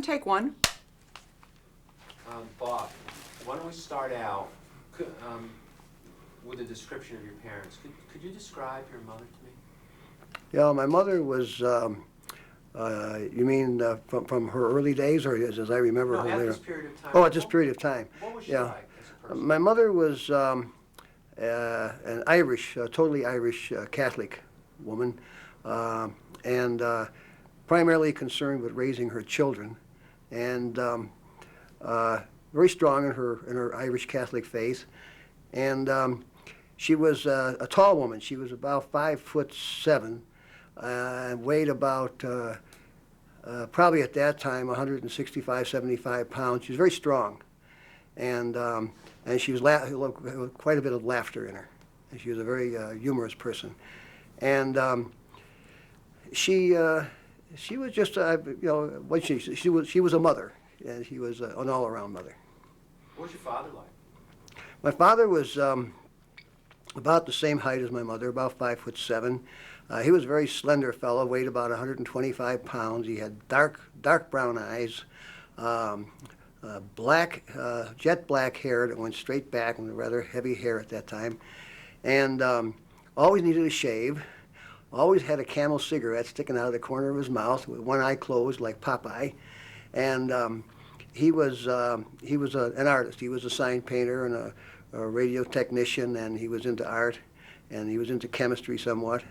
Take one. Bob, why don't we start out with a description of your parents. Could you describe your mother to me? Yeah, my mother was, you mean from her early days, or as I remember No, her at later? this period of time. Oh, at this period of time. What was she Yeah. like as a person? My mother was an Irish, totally Irish Catholic woman, and primarily concerned with raising her children, and very strong in her Irish Catholic faith. And she was a tall woman. She was about 5'7", and weighed about probably at that time 165, 75 pounds. She was very strong, and she was quite a bit of laughter in her. And she was a very humorous person, and she was just what she was a mother, and she was an all-around mother. What was your father like? My father was about the same height as my mother, about 5'7". He was a very slender fellow, weighed about 125 pounds. He had dark brown eyes, jet black hair that went straight back, and rather heavy hair at that time, and always needed a shave. Always had a Camel cigarette sticking out of the corner of his mouth with one eye closed like Popeye, and he was an artist. He was a sign painter and a radio technician, and he was into art, and he was into chemistry somewhat.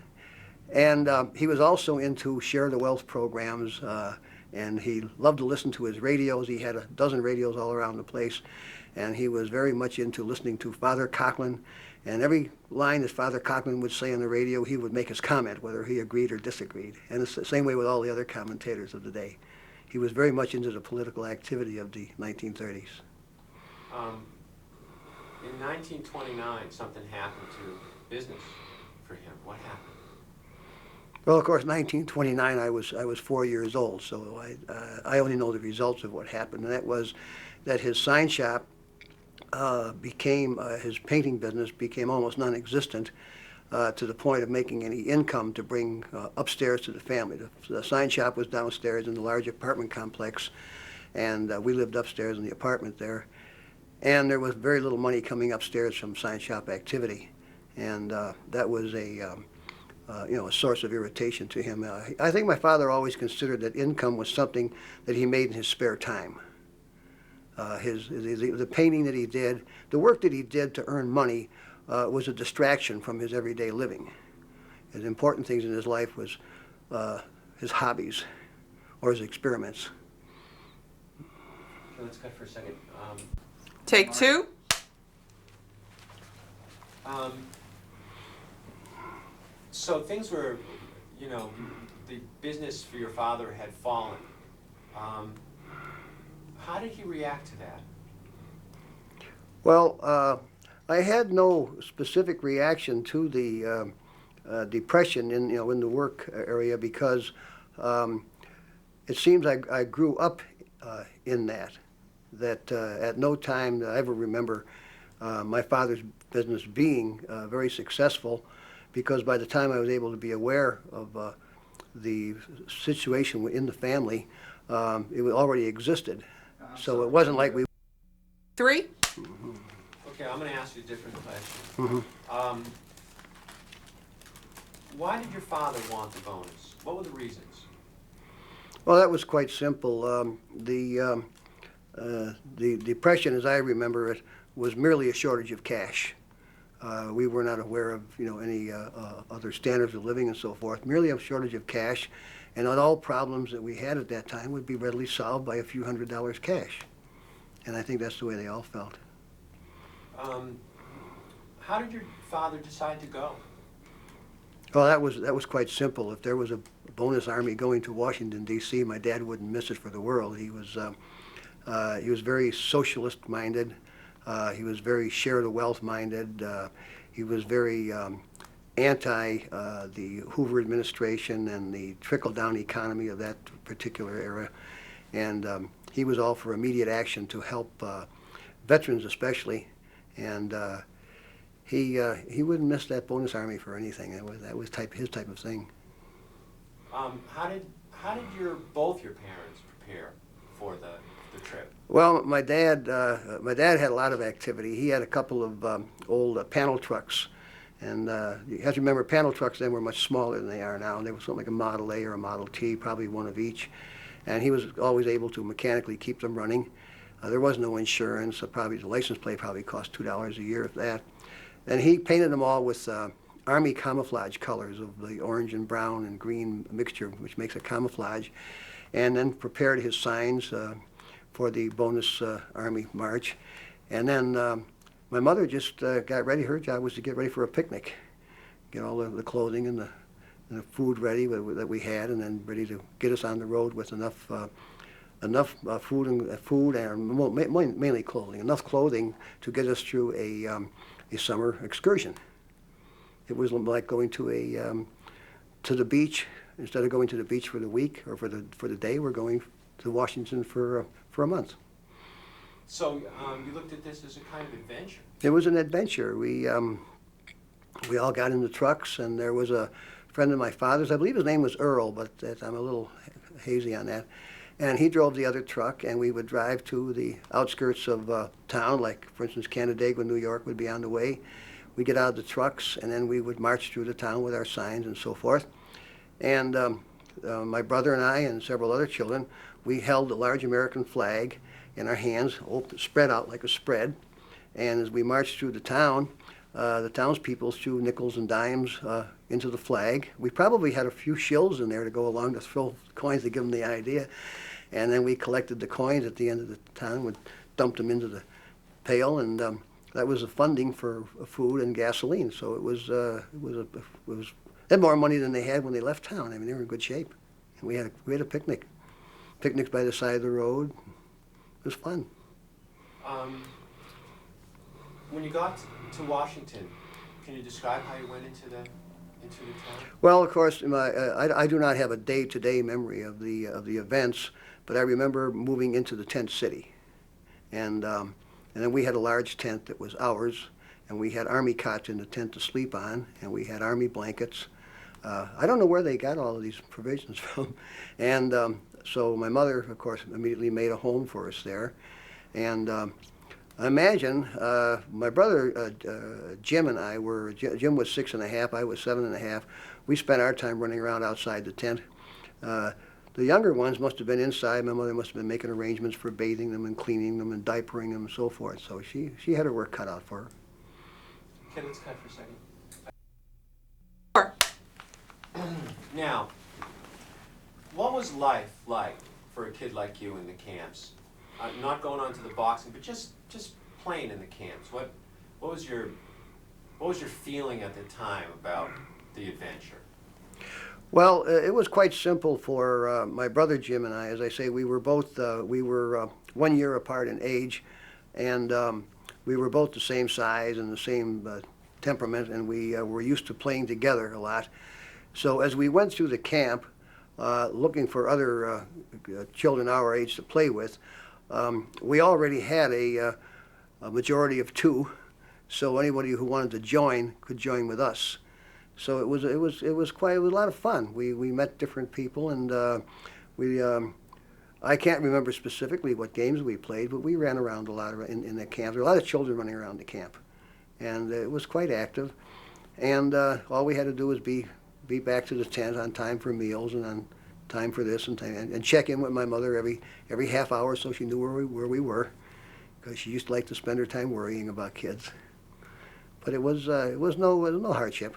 And he was also into share the wealth programs, and he loved to listen to his radios. He had a dozen radios all around the place, and he was very much into listening to Father Coughlin. And every line that Father Coughlin would say on the radio, he would make his comment, whether he agreed or disagreed. And it's the same way with all the other commentators of the day. He was very much into the political activity of the 1930s. In 1929, something happened to business for him. What happened? Well, of course, 1929, I was 4 years old, so I only know the results of what happened, and that was that his sign shop his painting business became almost non-existent to the point of making any income to bring upstairs to the family. The sign shop was downstairs in the large apartment complex, and we lived upstairs in the apartment there. And there was very little money coming upstairs from sign shop activity, and that was a source of irritation to him. I think my father always considered that income was something that he made in his spare time. The painting that he did, the work that he did to earn money, was a distraction from his everyday living. His important things in his life was his hobbies or his experiments. Okay, let's cut for a second. Take two. So things were, the business for your father had fallen. How did he react to that? Well, I had no specific reaction to the depression in the work area because it seems I grew up in that at no time that I ever remember my father's business being very successful, because by the time I was able to be aware of the situation in the family, it already existed. So it wasn't like we... Three. Mm-hmm. Okay, I'm going to ask you a different question. Mm-hmm. Why did your father want the bonus? What were the reasons? Well, that was quite simple. The depression, as I remember it, was merely a shortage of cash. We were not aware of any other standards of living and so forth. Merely a shortage of cash, and all problems that we had at that time would be readily solved by a few $100s cash. And I think that's the way they all felt. How did your father decide to go? Well, that was quite simple. If there was a bonus army going to Washington, D.C., my dad wouldn't miss it for the world. He was very socialist-minded. He was very share-the-wealth-minded. He was very anti the Hoover administration and the trickle-down economy of that particular era. And he was all for immediate action to help veterans especially. And he wouldn't miss that bonus army for anything. That was his type of thing. How did both your parents prepare for the trip? Well, my dad had a lot of activity. He had a couple of old panel trucks, and you have to remember panel trucks then were much smaller than they are now, and they were something like a Model A or a Model T, probably one of each. And he was always able to mechanically keep them running. There was no insurance, so probably the license plate probably cost $2 a year, if that. And he painted them all with Army camouflage colors of the orange and brown and green mixture, which makes a camouflage, and then prepared his signs for the bonus Army march. And then my mother just got ready. Her job was to get ready for a picnic, get all the clothing and the food ready that we had, and then ready to get us on the road with enough food and mainly clothing, enough clothing to get us through a summer excursion. It was like going to the beach. Instead of going to the beach for the week or for the day, we're going to Washington for a month. So you looked at this as a kind of adventure. It was an adventure. We all got in the trucks, and there was a friend of my father's. I believe his name was Earl, but I'm a little hazy on that. And he drove the other truck, and we would drive to the outskirts of town, like, for instance, Canandaigua, New York would be on the way. We'd get out of the trucks, and then we would march through the town with our signs and so forth. And my brother and I and several other children, we held a large American flag in our hands, spread out like a spread. And as we marched through the town, the townspeople threw nickels and dimes into the flag. We probably had a few shills in there to go along to throw coins to give them the idea. And then we collected the coins at the end of the town, would dump them into the pail, and that was the funding for food and gasoline. So it was they had more money than they had when they left town. I mean, they were in good shape. And we had a picnic, picnics by the side of the road. It was fun. When you got to Washington, can you describe how you went into the town? Well, of course, I do not have a day-to-day memory of the events, but I remember moving into the tent city, and then we had a large tent that was ours, and we had Army cots in the tent to sleep on, and we had Army blankets. I don't know where they got all of these provisions from, and so my mother, of course, immediately made a home for us there, and I imagine my brother Jim and I were, Jim was 6½, I was 7½. We spent our time running around outside the tent. The younger ones must have been inside. My mother must have been making arrangements for bathing them and cleaning them and diapering them and so forth. So she had her work cut out for her. Okay, let's cut for a second. 4. Now, what was life like for a kid like you in the camps? Not going on to the boxing, but just playing in the camps. What was your feeling at the time about the adventure? Well, it was quite simple for my brother Jim and I. As I say, we were both 1 year apart in age, and we were both the same size and the same temperament, and we were used to playing together a lot. So as we went through the camp, looking for other children our age to play with, we already had a majority of 2, so anybody who wanted to join could join with us. So it was a lot of fun. We met different people, and I can't remember specifically what games we played, but we ran around a lot in the camp. There were a lot of children running around the camp, and it was quite active. And all we had to do was be back to the tent on time for meals and on time for this and check in with my mother every half hour so she knew where we were, because she used to like to spend her time worrying about kids. But it was no hardship.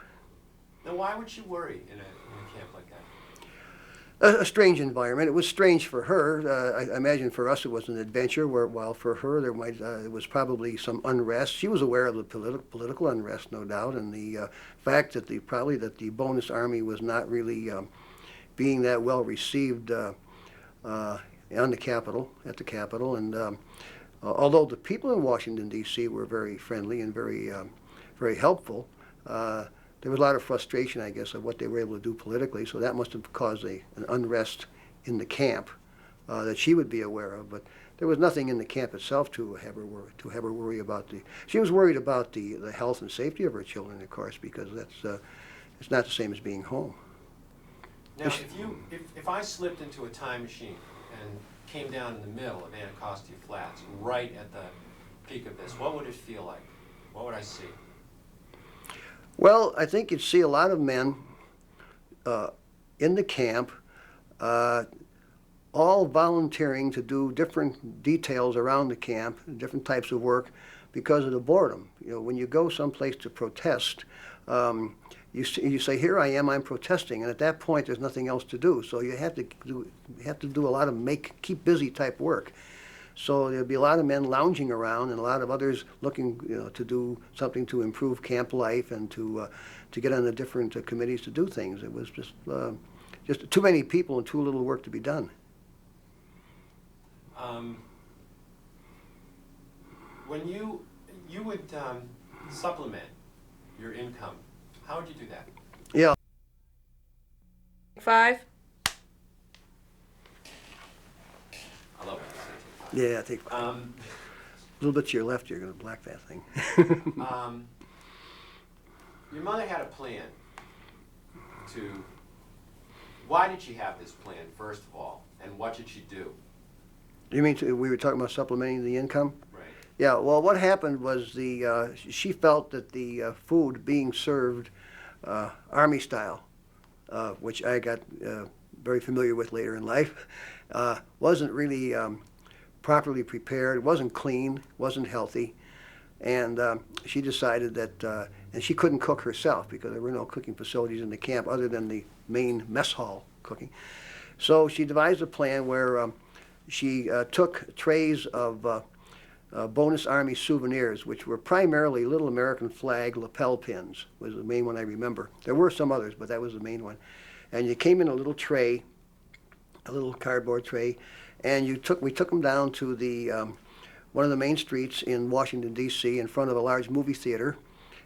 Now, why would you worry in a camp like that? A strange environment. It was strange for her. I imagine for us it was an adventure, while for her it was probably some unrest. She was aware of the political unrest, no doubt, and the fact that the bonus army was not really being that well received at the Capitol. And although the people in Washington, D.C. were very friendly and very helpful, there was a lot of frustration, I guess, of what they were able to do politically, so that must have caused an unrest in the camp that she would be aware of. But there was nothing in the camp itself to have her worry about. She was worried about the health and safety of her children, of course, because it's not the same as being home. Now, if I slipped into a time machine and came down in the middle of Anacostia Flats, right at the peak of this, what would it feel like? What would I see? Well, I think you'd see a lot of men in the camp, all volunteering to do different details around the camp, different types of work, because of the boredom. You know, when you go someplace to protest, you say, "Here I am, I'm protesting," and at that point, there's nothing else to do. So you have to do a lot of keep busy type work. So there'd be a lot of men lounging around, and a lot of others looking, to do something to improve camp life and to get on the different committees to do things. It was just too many people and too little work to be done. When you would supplement your income, how would you do that? Yeah. 5. I love it. Yeah, take a little bit to your left, you're going to black that thing. Your mother had a plan to, why did she have this plan, first of all, and what did she do? You mean we were talking about supplementing the income? Right. Yeah, well, what happened was she felt that the food being served Army style, which I got very familiar with later in life, wasn't really properly prepared. It wasn't clean, wasn't healthy, and she decided that, and she couldn't cook herself because there were no cooking facilities in the camp other than the main mess hall cooking. So she devised a plan where she took trays of bonus Army souvenirs, which were primarily little American flag lapel pins, was the main one I remember. There were some others, but that was the main one. And you came in a little tray, a little cardboard tray, and we took them down to the one of the main streets in Washington, D.C., in front of a large movie theater.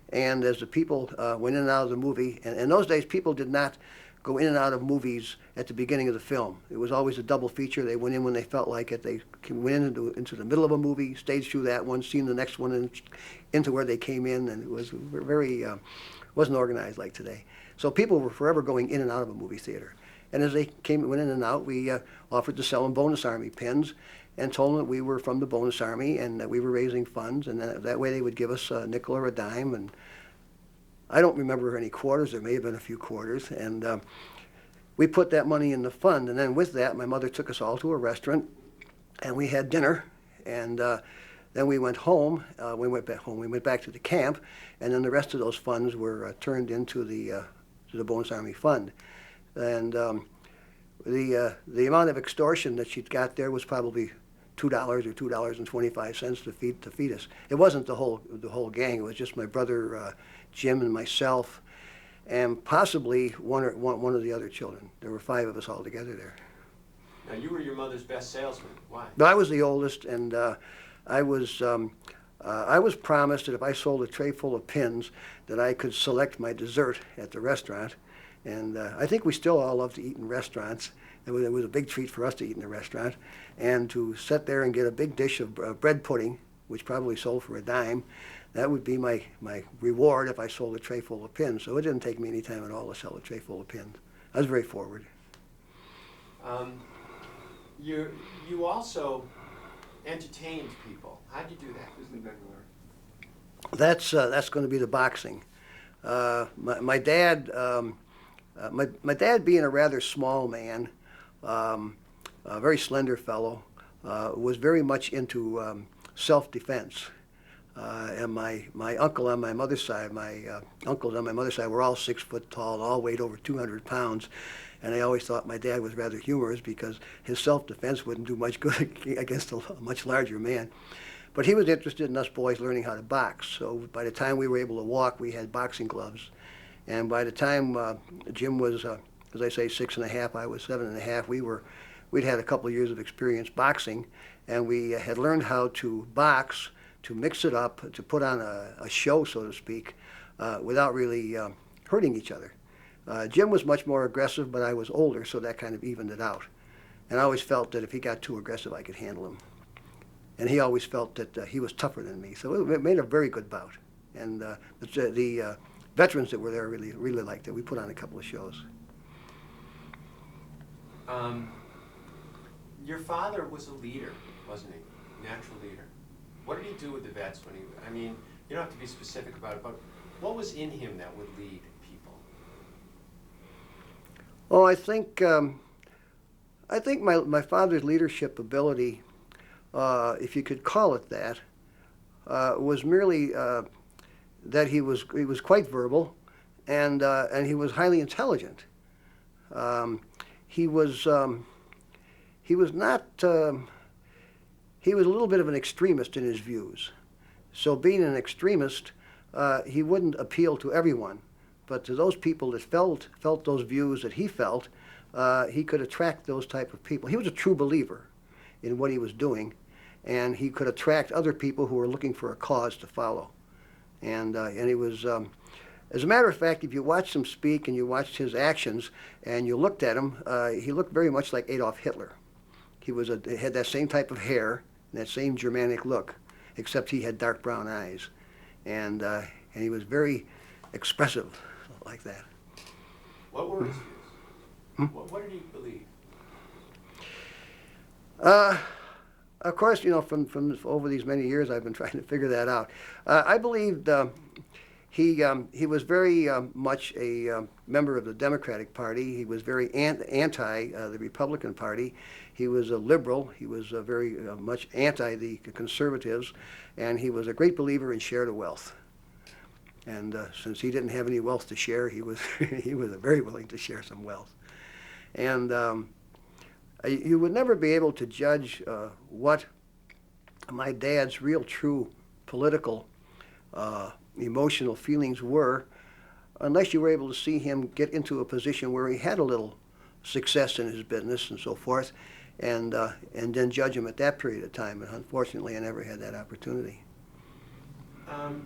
And as the people went in and out of the movie, and in those days people did not go in and out of movies at the beginning of the film. It was always a double feature. They went in when they felt like it. They went into the middle of a movie, stayed through that one, seen the next one, and into where they came in. And it was wasn't organized like today. So people were forever going in and out of a movie theater. And as they went in and out, we offered to sell them bonus Army pins and told them that we were from the bonus Army and that we were raising funds, and that way they would give us a nickel or a dime. And I don't remember any quarters. There may have been a few quarters. And we put that money in the fund. And then with that, my mother took us all to a restaurant, and we had dinner. And then we went home. We went back home. We went back to the camp. And then the rest of those funds were turned into the bonus Army fund. And the amount of extortion that she'd got there was probably $2 or $2.25 to feed us. It wasn't the whole gang. It was just my brother Jim and myself, and possibly one of the other children. There were 5 of us all together there. Now you were your mother's best salesman. Why? I was the oldest, and I was promised that if I sold a tray full of pins, that I could select my dessert at the restaurant. And I think we still all love to eat in restaurants. It was a big treat for us to eat in a restaurant, and to sit there and get a big dish of bread pudding, which probably sold for a dime. That would be my reward if I sold a tray full of pins. So it didn't take me any time at all to sell a tray full of pins. I was very forward. You also entertained people. How'd you do that? That's going to be the boxing. My dad, my dad being a rather small man, a very slender fellow, was very much into self-defense. And my uncle on my mother's side, my uncles on my mother's side were all 6 foot tall, all weighed over 200 pounds. And I always thought my dad was rather humorous because his self-defense wouldn't do much good against a much larger man. But he was interested in us boys learning how to box. So by the time we were able to walk, we had boxing gloves. And by the time Jim was, as I say, 6 and a half, I was 7 and a half, we'd had a couple of years of experience boxing, and we had learned how to box, to mix it up, to put on a show, so to speak, without really hurting each other. Jim was much more aggressive, but I was older, so that kind of evened it out. And I always felt that if he got too aggressive, I could handle him. And he always felt that he was tougher than me, so it made a very good bout. And the veterans that were there really liked it. We put on a couple of shows. Your father was a leader, wasn't he? Natural leader. What did he do with the vets when he, I mean, you don't have to be specific about it, but what was in him that would lead people? Oh, I think my father's leadership ability, if you could call it that, was merely that he was quite verbal, and he was highly intelligent. He was not. He was a little bit of an extremist in his views. So being an extremist, he wouldn't appeal to everyone, but to those people that felt those views that he felt, he could attract those type of people. He was a true believer in what he was doing, and he could attract other people who were looking for a cause to follow. And he was, as a matter of fact, if you watched him speak and you watched his actions and you looked at him, he looked very much like Adolf Hitler. He had that same type of hair and that same Germanic look, except he had dark brown eyes, and he was very expressive like that. What were his views? What did he believe? Of course, from over these many years, I've been trying to figure that out. I believed he was very much a member of the Democratic Party. He was very anti the Republican Party. He was a liberal. He was very much anti the conservatives, and he was a great believer in share the wealth. And since he didn't have any wealth to share, he was he was very willing to share some wealth. And you would never be able to judge what my dad's real, true political, emotional feelings were unless you were able to see him get into a position where he had a little success in his business and so forth, and then judge him at that period of time. And unfortunately, I never had that opportunity. Hold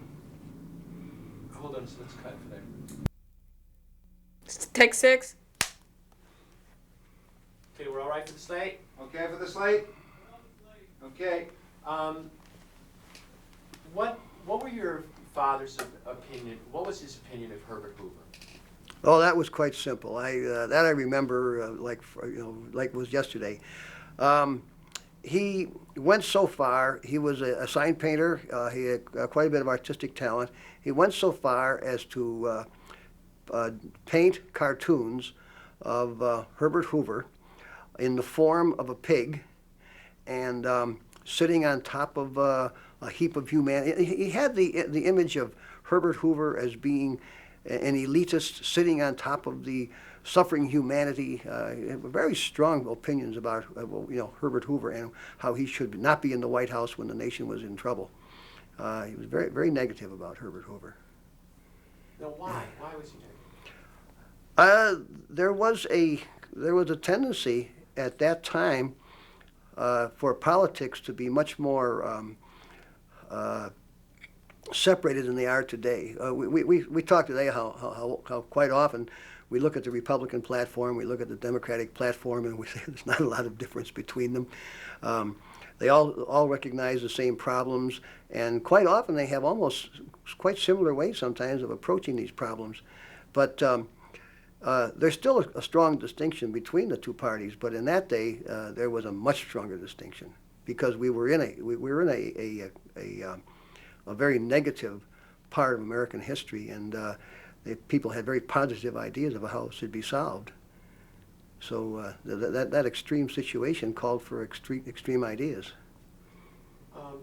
on, so let's cut for that. Take 6. Okay, we're all right for the slate? Okay for the slate? Okay. What were your father's opinion? What was his opinion of Herbert Hoover? Oh, that was quite simple. I remember like it was yesterday. He went so far. He was a sign painter. He had quite a bit of artistic talent. He went so far as to paint cartoons of Herbert Hoover in the form of a pig, and sitting on top of a heap of humanity. He had the image of Herbert Hoover as being an elitist sitting on top of the suffering humanity. Very strong opinions about Herbert Hoover and how he should not be in the White House when the nation was in trouble. He was very, very negative about Herbert Hoover. Now, why? Why was he negative? There was a tendency at that time for politics to be much more separated than they are today. We talk today how quite often we look at the Republican platform, we look at the Democratic platform, and we say there's not a lot of difference between them. They all recognize the same problems, and quite often they have almost quite similar ways sometimes of approaching these problems. But there's still a strong distinction between the two parties, but in that day there was a much stronger distinction because we were in a very negative part of American history, and people had very positive ideas of how it should be solved. So that extreme situation called for extreme ideas.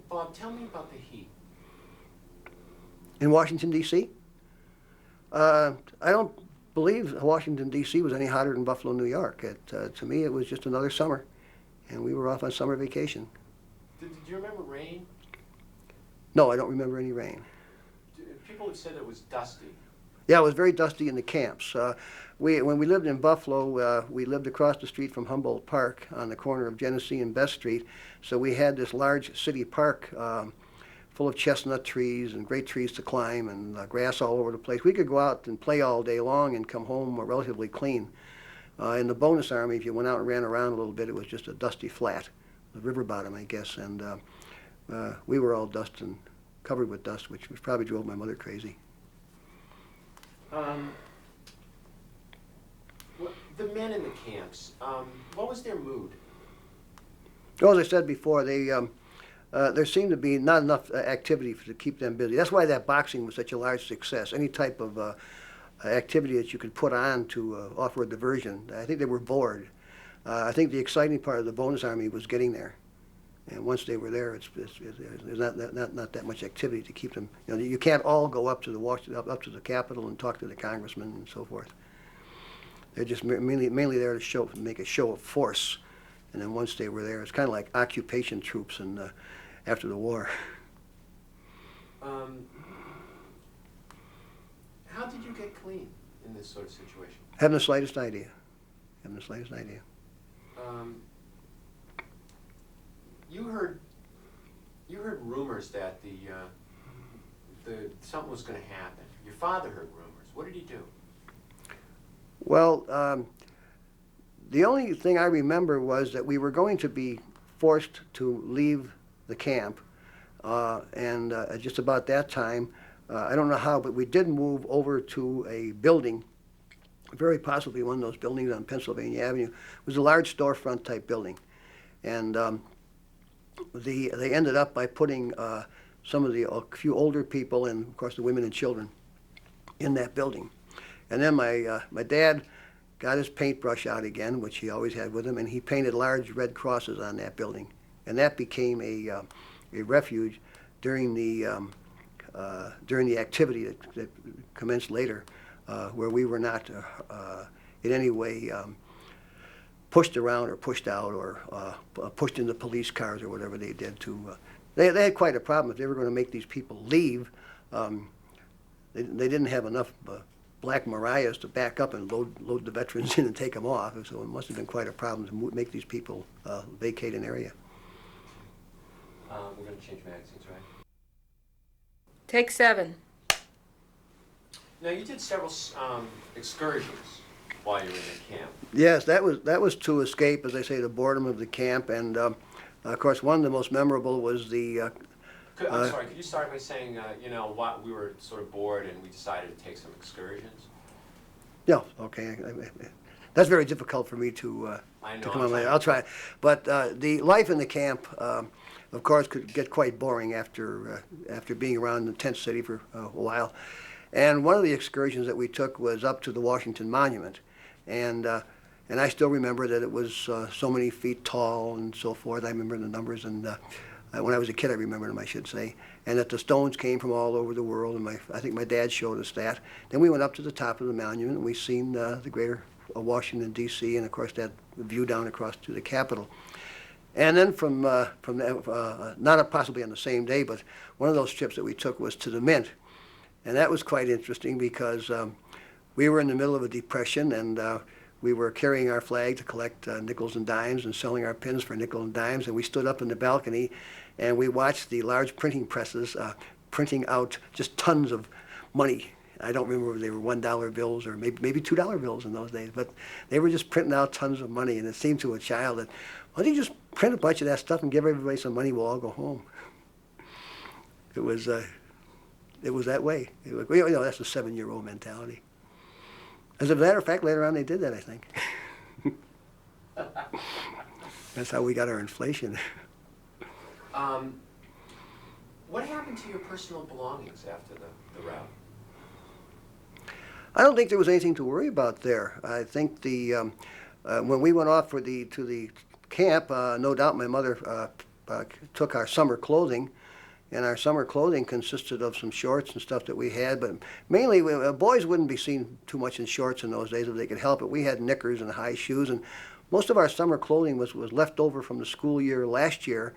Bob, tell me about the heat. In Washington, D.C.? I don't believe Washington, D.C. was any hotter than Buffalo, New York. To me, it was just another summer, and we were off on summer vacation. Did you remember rain? No, I don't remember any rain. People have said it was dusty. Yeah, it was very dusty in the camps. When we lived in Buffalo, we lived across the street from Humboldt Park on the corner of Genesee and Best Street. So we had this large city park full of chestnut trees and great trees to climb and grass all over the place. We could go out and play all day long and come home relatively clean. In the bonus army, if you went out and ran around a little bit, it was just a dusty flat, the river bottom, I guess. And we were all dust and covered with dust, which probably drove my mother crazy. The men in the camps, what was their mood? Well, as I said before, there seemed to be not enough activity to keep them busy. That's why that boxing was such a large success. Any type of activity that you could put on to offer a diversion, I think they were bored. I think the exciting part of the bonus army was getting there. And once they were there, there's not that much activity to keep them. You know, you can't all go up to the Capitol and talk to the congressman and so forth. They're just mainly there to make a show of force. And then once they were there, it's kind of like occupation troops after the war. How did you get clean in this sort of situation? Haven't the slightest idea. Haven't the slightest idea. You heard rumors that something was going to happen. Your father heard rumors. What did he do? Well, the only thing I remember was that we were going to be forced to leave the camp, and at just about that time, I don't know how, but we did move over to a building, very possibly one of those buildings on Pennsylvania Avenue. It was a large storefront type building, and they ended up by putting a few older people and of course the women and children in that building. And then my dad got his paintbrush out again, which he always had with him, and he painted large red crosses on that building, and that became a refuge during the activity that commenced later, where we were not in any way pushed around or pushed out or pushed into police cars or whatever they did to. They had quite a problem if they were going to make these people leave. They didn't have enough Black Mariahs to back up and load the veterans in and take them off, so it must have been quite a problem to make these people vacate an area. We're going to change magazines, right? Take 7. Now, you did several excursions while you were in the camp. Yes, that was to escape, as I say, the boredom of the camp, and of course one of the most memorable was the. I'm sorry. Could you start by saying, we were sort of bored and we decided to take some excursions? Yeah. Okay. That's very difficult for me to come on later. I'll try. But the life in the camp, of course, could get quite boring after being around the tent city for a while. And one of the excursions that we took was up to the Washington Monument, and I still remember that it was so many feet tall and so forth. I remember the numbers, and when I was a kid, I remember them, I should say, and that the stones came from all over the world. And I think my dad showed us that. Then we went up to the top of the monument, and we seen the greater Washington D.C. and of course that view down across to the Capitol. And then from not possibly on the same day, but one of those trips that we took was to the Mint. And that was quite interesting because we were in the middle of a depression, and we were carrying our flag to collect nickels and dimes and selling our pins for nickels and dimes. And we stood up in the balcony and we watched the large printing presses printing out just tons of money. I don't remember if they were $1 bills or maybe $2 bills in those days, but they were just printing out tons of money. And it seemed to a child that, why don't you just print a bunch of that stuff and give everybody some money, we'll all go home. It was that way. That's a 7-year-old mentality. As a matter of fact, later on they did that, I think. That's how we got our inflation. What happened to your personal belongings after the route? I don't think there was anything to worry about there. I think when we went off to the camp, no doubt my mother took our summer clothing. And our summer clothing consisted of some shorts and stuff that we had, but mainly boys wouldn't be seen too much in shorts in those days if they could help it. We had knickers and high shoes, and most of our summer clothing was left over from the school year last year,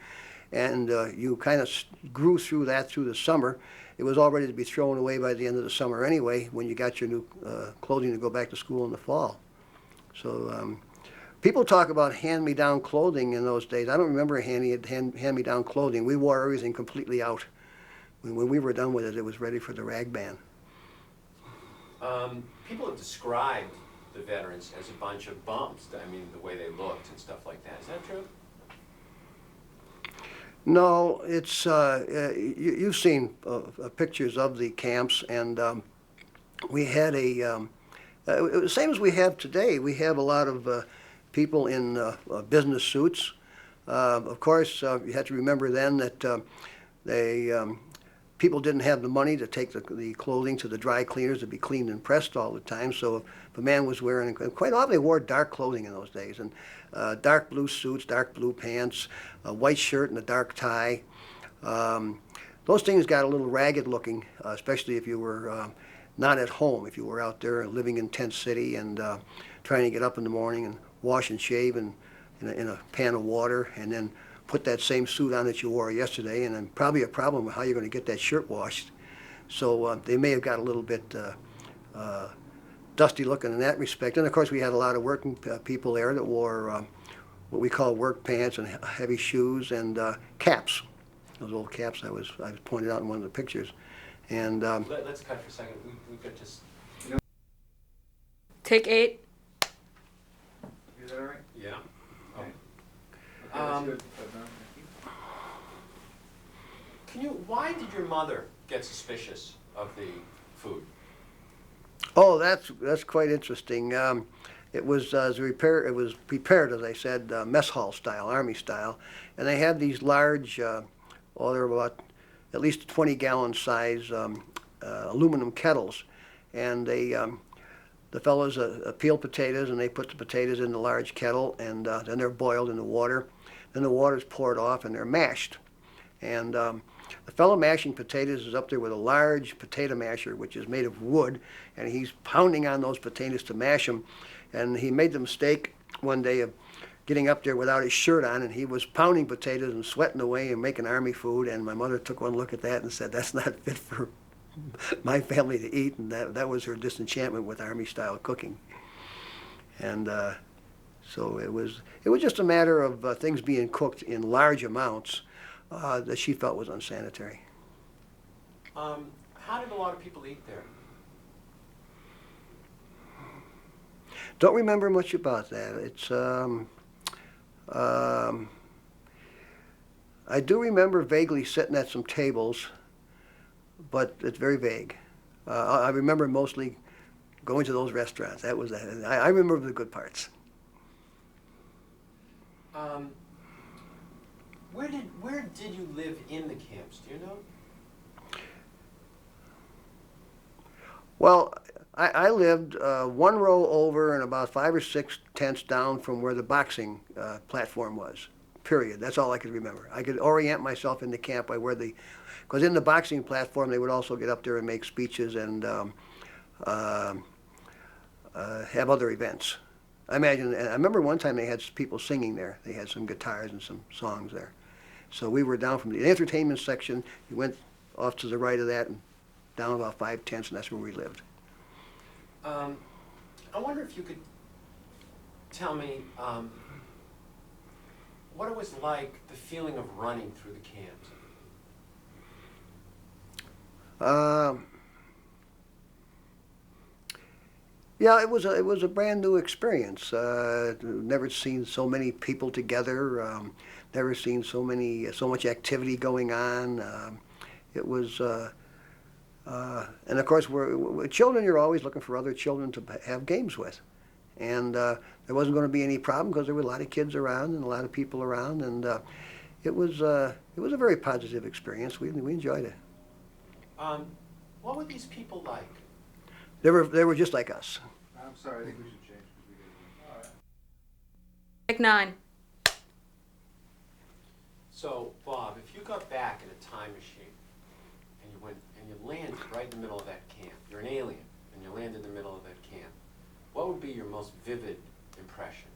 and you kind of grew through that through the summer. It was all ready to be thrown away by the end of the summer anyway when you got your new clothing to go back to school in the fall. So people talk about hand-me-down clothing in those days. I don't remember hand-me-down clothing. We wore everything completely out. When we were done with it, it was ready for the rag ban. People have described the veterans as a bunch of bums. I mean, the way they looked and stuff like that. Is that true? No, it's you've seen pictures of the camps, and we had same as we have today. We have a lot of people in business suits. Of course, you have to remember then that people didn't have the money to take the clothing to the dry cleaners to be cleaned and pressed all the time. So if a man was wearing, quite often they wore dark clothing in those days, and dark blue suits, dark blue pants, a white shirt and a dark tie. Those things got a little ragged looking, especially if you were not at home, if you were out there living in tent city and trying to get up in the morning and wash and shave in a pan of water, and then put that same suit on that you wore yesterday, and then probably a problem with how you're going to get that shirt washed. So they may have got a little bit dusty looking in that respect. And of course we had a lot of working people there that wore what we call work pants and heavy shoes and caps. Those old caps I was pointed out in one of the pictures. And Let's cut for a second. We've got just... Take 8. Is that all right? Yeah. Okay. That's good. Why did your mother get suspicious of the food? oh, that's quite interesting. It was it was prepared, as I said, mess hall style, Army style, and they had these large, they're about at least 20-gallon size aluminum kettles, and the fellows peel potatoes, and they put the potatoes in the large kettle, and then they're boiled in the water. Then the water's poured off, and they're mashed. And the fellow mashing potatoes is up there with a large potato masher, which is made of wood, and he's pounding on those potatoes to mash them. And he made the mistake one day of getting up there without his shirt on, and he was pounding potatoes and sweating away and making Army food. And my mother took one look at that and said, "That's not fit for my family to eat," and that was her disenchantment with Army-style cooking. And so it was just a matter of things being cooked in large amounts that she felt was unsanitary. How did a lot of people eat there? Don't remember much about that. It's I do remember vaguely sitting at some tables, but it's very vague. I remember mostly going to those restaurants. That was I remember the good parts. Where did you live in the camps? Do you know? Well, I lived one row over and about 5 or 6 tents down from where the boxing platform was. Period. That's all I could remember. I could orient myself in the camp by where because in the boxing platform they would also get up there and make speeches and have other events. I remember one time they had people singing there. They had some guitars and some songs there. So we were down from the entertainment section. You went off to the right of that and down about 5 tents, and that's where we lived. I wonder if you could tell me what it was like, the feeling of running through the camps. Yeah, it was a brand new experience. Never seen so many people together. Never seen so much activity going on. It was. And of course, we're children. You're always looking for other children to have games with, and there wasn't going to be any problem because there were a lot of kids around and a lot of people around, and it was a very positive experience. We enjoyed it. What were these people like? They were just like us. I'm sorry, I think we should change because we didn't. All right. Take 9. So, Bob, if you got back in a time machine and you went and you landed right in the middle of that camp, you're an alien and you land in the middle of that camp, what would be your most vivid impression?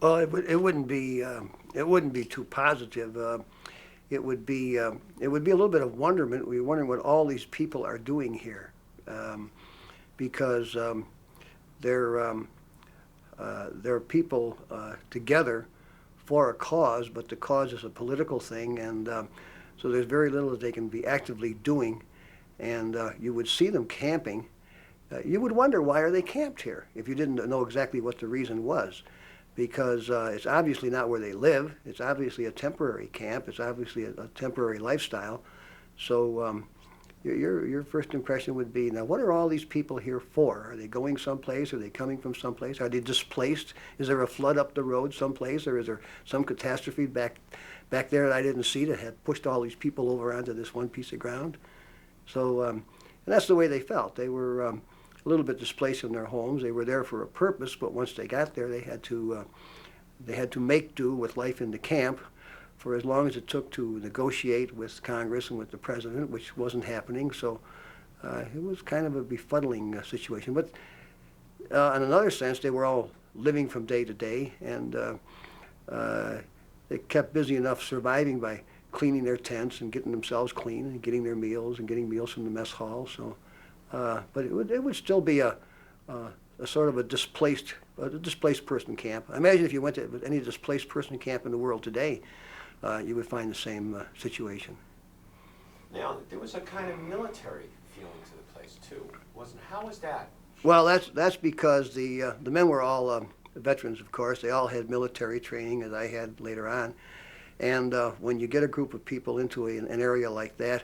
Well, it wouldn't be too positive. It would be a little bit of wonderment. We're wondering what all these people are doing here, because they're people together for a cause, but the cause is a political thing, and so there's very little that they can be actively doing. And you would see them camping. You would wonder, why are they camped here if you didn't know exactly what the reason was. Because it's obviously not where they live. It's obviously a temporary camp. It's obviously a temporary lifestyle. So your first impression would be, now what are all these people here for? Are they going someplace? Are they coming from someplace? Are they displaced? Is there a flood up the road someplace, or is there some catastrophe back there that I didn't see that had pushed all these people over onto this one piece of ground? So, and that's the way they felt. They were a little bit displaced in their homes. They were there for a purpose, but once they got there, they had to make do with life in the camp for as long as it took to negotiate with Congress and with the president, which wasn't happening. So it was kind of a befuddling situation. But in another sense, they were all living from day to day, and they kept busy enough surviving by cleaning their tents and getting themselves clean and getting their meals and getting meals from the mess hall. So, but it would still be a sort of a displaced person camp. I imagine if you went to any displaced person camp in the world today, you would find the same situation. Now, there was a kind of military feeling to the place too, wasn't? How was that? Well, that's because the men were all veterans, of course. They all had military training, as I had later on. And when you get a group of people into an area like that,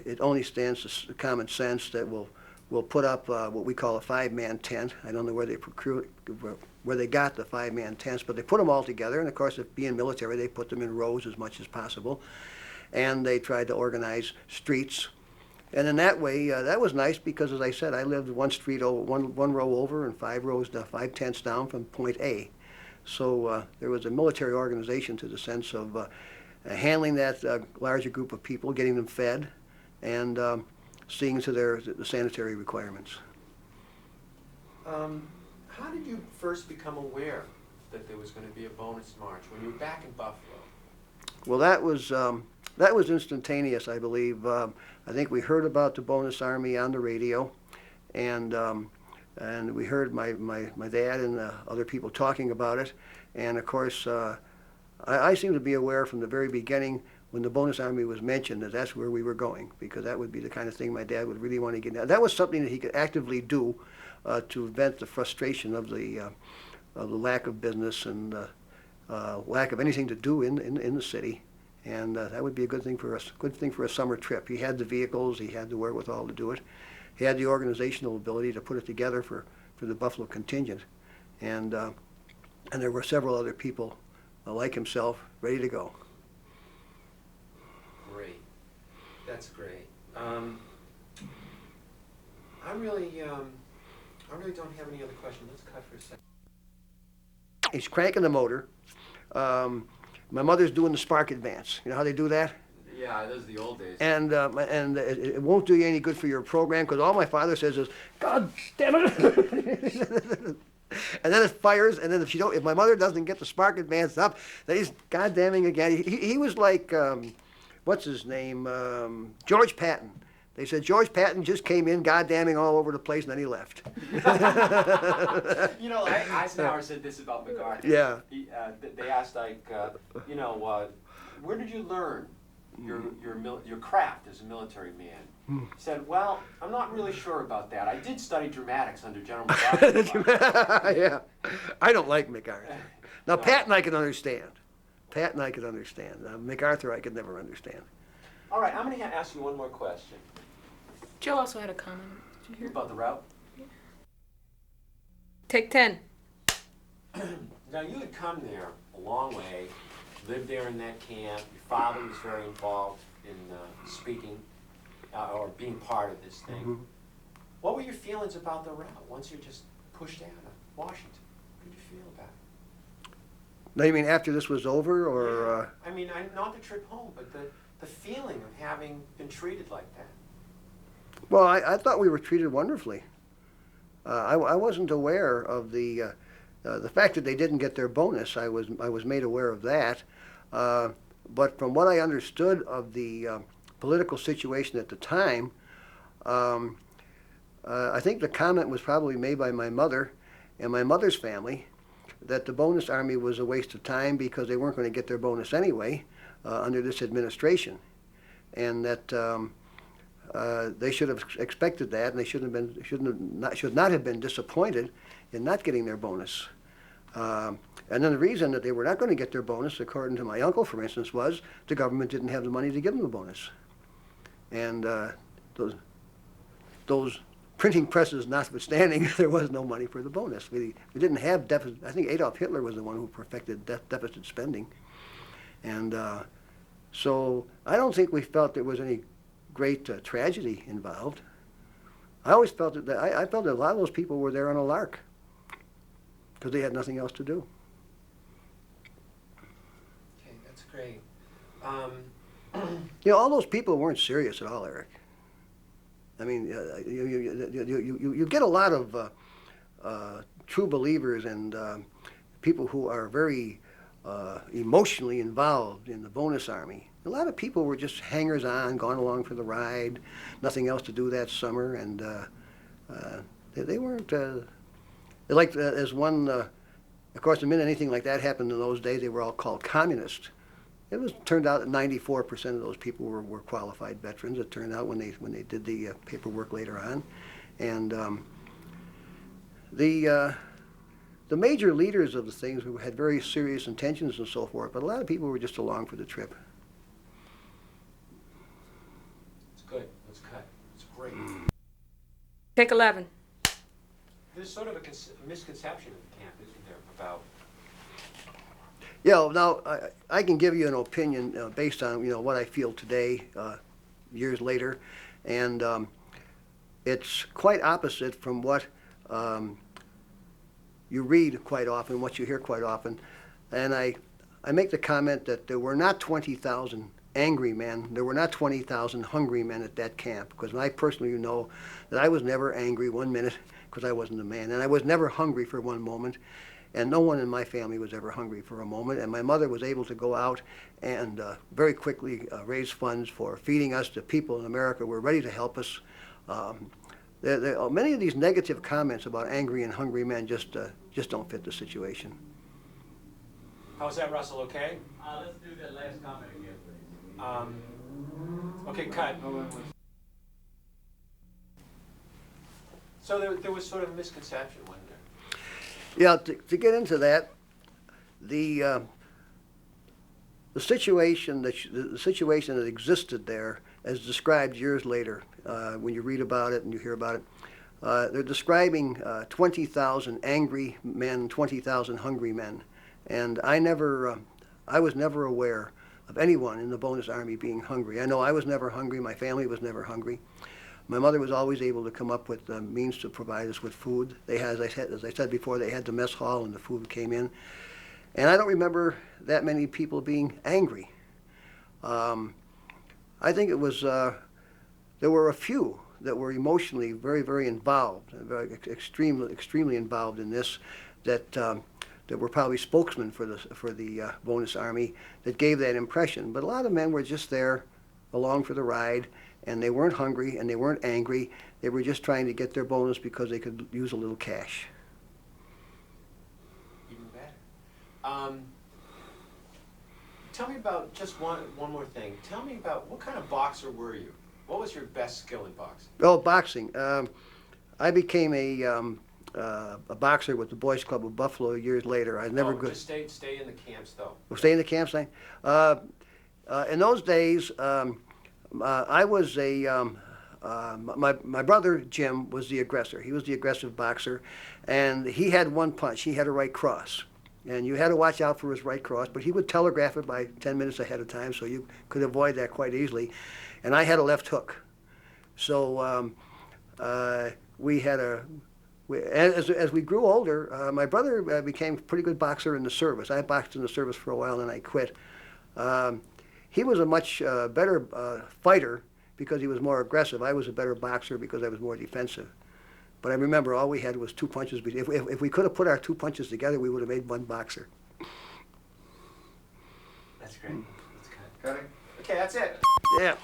it only stands to common sense that we'll put up what we call a 5-man tent. I don't know where they got the 5-man tents, but they put them all together. And of course, if being military, they put them in rows as much as possible. And they tried to organize streets. And in that way, that was nice because, as I said, I lived one row over and 5 tents down from point A. So there was a military organization to the sense of handling that larger group of people, getting them fed, and seeing to the sanitary requirements. How did you first become aware that there was going to be a bonus march when you were back in Buffalo? Well, that was instantaneous, I believe. I think we heard about the Bonus Army on the radio, and we heard my dad and other people talking about it. And of course, I seem to be aware from the very beginning when the Bonus Army was mentioned that that's where we were going, because that would be the kind of thing my dad would really want to get into. That was something that he could actively do to vent the frustration of the lack of business and lack of anything to do in the city. And that would be a good thing for us, good thing for a summer trip. He had the vehicles, he had the wherewithal to do it. He had the organizational ability to put it together for the Buffalo contingent. And there were several other people like himself ready to go. Great. That's great. I really don't have any other questions. Let's cut for a second. He's cranking the motor. My mother's doing the spark advance. You know how they do that? Yeah, those are the old days. And it won't do you any good for your program, because all my father says is, "God damn it!" And then it fires. And then if my mother doesn't get the spark advance up, then he's goddamning again. He was like, what's his name? George Patton. They said George Patton just came in goddamming all over the place, and then he left. You know, Eisenhower said this about MacArthur. Yeah. They asked, like, where did you learn your craft as a military man? He said, well, I'm not really sure about that. I did study dramatics under General MacArthur. Yeah. I don't like MacArthur. Now, Patton I can understand. MacArthur I could never understand. All right, I'm going to ask you one more question. Joe also had a comment. Did you hear? About the route? Take 10. Now, you had come there a long way, lived there in that camp. Your father was very involved in speaking or being part of this thing. Mm-hmm. What were your feelings about the route once you just pushed out of Washington? What did you feel about it? Now, you mean after this was over, or? I mean, not the trip home, but the feeling of having been treated like that. Well, I thought we were treated wonderfully. I wasn't aware of the fact that they didn't get their bonus. I was made aware of that. But from what I understood of the political situation at the time, I think the comment was probably made by my mother and my mother's family that the bonus army was a waste of time because they weren't going to get their bonus anyway under this administration, and that they should have expected that, and they should not have been disappointed in not getting their bonus. And then the reason that they were not going to get their bonus, according to my uncle, for instance, was the government didn't have the money to give them the bonus. And those printing presses notwithstanding, there was no money for the bonus. We didn't have deficit. I think Adolf Hitler was the one who perfected deficit spending. And so I don't think we felt there was any great tragedy involved. I always felt that I felt that a lot of those people were there on a lark because they had nothing else to do. Okay, that's great. You know, all those people weren't serious at all, Eric. I mean, you get a lot of true believers and people who are very emotionally involved in the bonus army. A lot of people were just hangers-on, gone along for the ride, nothing else to do that summer, and they weren't, like, as one, of course, the minute anything like that happened in those days, they were all called communists. Turned out that 94% of those people were qualified veterans. It turned out when they did the paperwork later on, and the major leaders of the things had very serious intentions and so forth. But a lot of people were just along for the trip. It's good. Let's cut. It's great. Take 11. There's sort of a misconception in the camp, isn't there, about... Yeah, now I can give you an opinion based on what I feel today, years later, and it's quite opposite from what you read quite often, what you hear quite often, and I make the comment that there were not 20,000 angry men, there were not 20,000 hungry men at that camp, because I personally know that I was never angry 1 minute because I wasn't a man, and I was never hungry for 1 moment. And no one in my family was ever hungry for a moment. And my mother was able to go out and very quickly raise funds for feeding us. The people in America were ready to help us. Many of these negative comments about angry and hungry men just don't fit the situation. How's that, Russell? Okay? Let's do that last comment again, please. Okay, cut. Hold on, So there was sort of a misconception, wasn't there? Yeah, to get into that, the situation that existed there, as described years later, when you read about it and you hear about it, they're describing 20,000 angry men, 20,000 hungry men, and I was never aware of anyone in the bonus army being hungry. I know I was never hungry. My family was never hungry. My mother was always able to come up with means to provide us with food. They had, as I said before, they had the mess hall and the food came in. And I don't remember that many people being angry. I think it was, there were a few that were emotionally very, very involved, extremely involved in this, that were probably spokesmen for the bonus army that gave that impression. But a lot of men were just there along for the ride, and they weren't hungry and they weren't angry. They were just trying to get their bonus because they could use a little cash. Even better. Tell me about just one more thing. Tell me about what kind of boxer were you? What was your best skill in boxing? Oh, boxing. I became a boxer with the Boys Club of Buffalo years later. I was never good. Just stay in the camps, though. Stay in the campsite. In those days, I was my brother Jim was the aggressor. He was the aggressive boxer, and he had one punch. He had a right cross, and you had to watch out for his right cross, but he would telegraph it by 10 minutes ahead of time, so you could avoid that quite easily. And I had a left hook. So we had as we grew older, my brother became a pretty good boxer in the service. I boxed in the service for a while, and I quit. He was a much better fighter because he was more aggressive. I was a better boxer because I was more defensive. But I remember all we had was 2 punches. If we could have put our 2 punches together, we would have made one boxer. That's great. That's good. Cutting? Okay, that's it. Yeah.